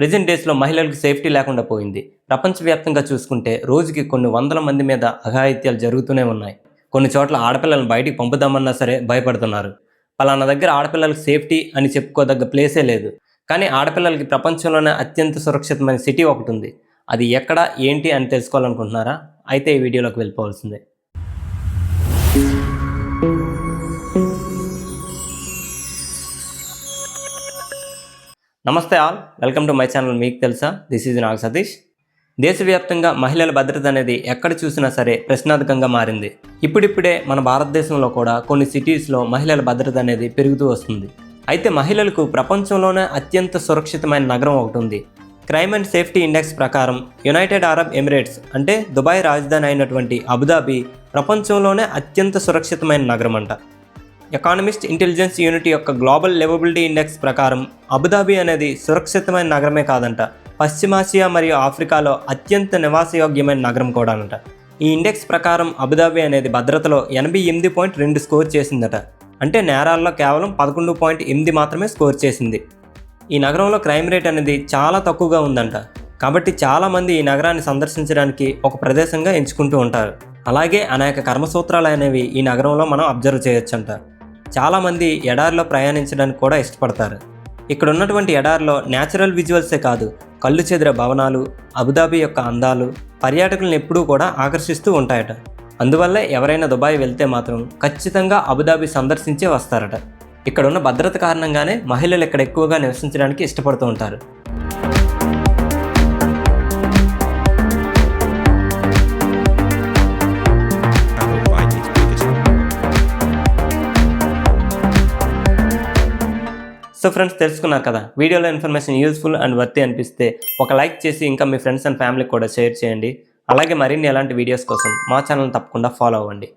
Present డేస్లో మహిళలకు safety లేకుండా పోయింది. ప్రపంచవ్యాప్తంగా చూసుకుంటే రోజుకి కొన్ని వందల మంది మీద అఘాయిత్యాలు జరుగుతూనే ఉన్నాయి. కొన్ని చోట్ల ఆడపిల్లలను బయటికి పంపుదామన్నా సరే భయపడుతున్నారు. పలానా దగ్గర ఆడపిల్లలకు సేఫ్టీ అని చెప్పుకోదగ్గ ప్లేసే లేదు. కానీ ఆడపిల్లలకి ప్రపంచంలోనే అత్యంత సురక్షితమైన సిటీ ఒకటి ఉంది. అది ఎక్కడ ఏంటి అని తెలుసుకోవాలనుకుంటున్నారా? అయితే ఈ వీడియోలోకి వెళ్ళిపోవాల్సిందే. నమస్తే all, welcome to my channel. మీకు తెలుసా, దిస్ ఈజ్ నాగ్ సతీష్. దేశవ్యాప్తంగా మహిళల భద్రత అనేది ఎక్కడ చూసినా సరే ప్రశ్నార్థకంగా మారింది. ఇప్పుడిప్పుడే మన భారతదేశంలో కూడా కొన్ని సిటీస్లో మహిళల భద్రత అనేది పెరుగుతూ వస్తుంది. అయితే మహిళలకు ప్రపంచంలోనే అత్యంత సురక్షితమైన నగరం ఒకటి ఉంది. క్రైమ్ అండ్ సేఫ్టీ ఇండెక్స్ ప్రకారం యునైటెడ్ అరబ్ ఎమిరేట్స్ అంటే దుబాయ్ రాజధాని అయినటువంటి అబుదాబి ప్రపంచంలోనే అత్యంత సురక్షితమైన నగరం అంట. ఎకానమిస్ట్ ఇంటెలిజెన్స్ యూనిట్ యొక్క గ్లోబల్ లివబిలిటీ ఇండెక్స్ ప్రకారం అబుదాబి అనేది సురక్షితమైన నగరమే కాదంట, పశ్చిమాసియా మరియు ఆఫ్రికాలో అత్యంత నివాసయోగ్యమైన నగరం కూడా అంట. ఈ ఇండెక్స్ ప్రకారం అబుదాబి అనేది భద్రతలో 88.2 స్కోర్ చేసిందట. అంటే నేరాల్లో కేవలం 11.8 మాత్రమే స్కోర్ చేసింది. ఈ నగరంలో క్రైమ్ రేట్ అనేది చాలా తక్కువగా ఉందంట. కాబట్టి చాలామంది ఈ నగరాన్ని సందర్శించడానికి ఒక ప్రదేశంగా ఎంచుకుంటూ ఉంటారు. అలాగే అనేక కర్మసూత్రాలు అనేవి ఈ నగరంలో మనం అబ్జర్వ్ చేయొచ్చంట. చాలామంది ఎడారిలో ప్రయాణించడానికి కూడా ఇష్టపడతారు. ఇక్కడ ఉన్నటువంటి ఎడారిలో న్యాచురల్ విజువల్సే కాదు, కళ్ళు చెదిరే భవనాలు, అబుదాబి యొక్క అందాలు పర్యాటకులను ఎప్పుడూ కూడా ఆకర్షిస్తూ ఉంటాయట. అందువల్ల ఎవరైనా దుబాయ్ వెళ్తే మాత్రం ఖచ్చితంగా అబుదాబి సందర్శించే వస్తారట. ఇక్కడ ఉన్న భద్రత కారణంగానే మహిళలు ఇక్కడ ఎక్కువగా నివసించడానికి ఇష్టపడుతూ ఉంటారు. సో ఫ్రెండ్స్, తెలుసుకున్నారు కదా, వీడియోలో ఇన్ఫర్మేషన్ యూజ్ఫుల్ అండ్ వర్తీ అనిపిస్తే ఒక లైక్ చేసి ఇంకా మీ ఫ్రెండ్స్ అండ్ ఫ్యామిలీకి కూడా షేర్ చేయండి. అలాగే మరిన్ని ఎలాంటి వీడియోస్ కోసం మా ఛానల్ని తప్పకుండా ఫాలో అవ్వండి.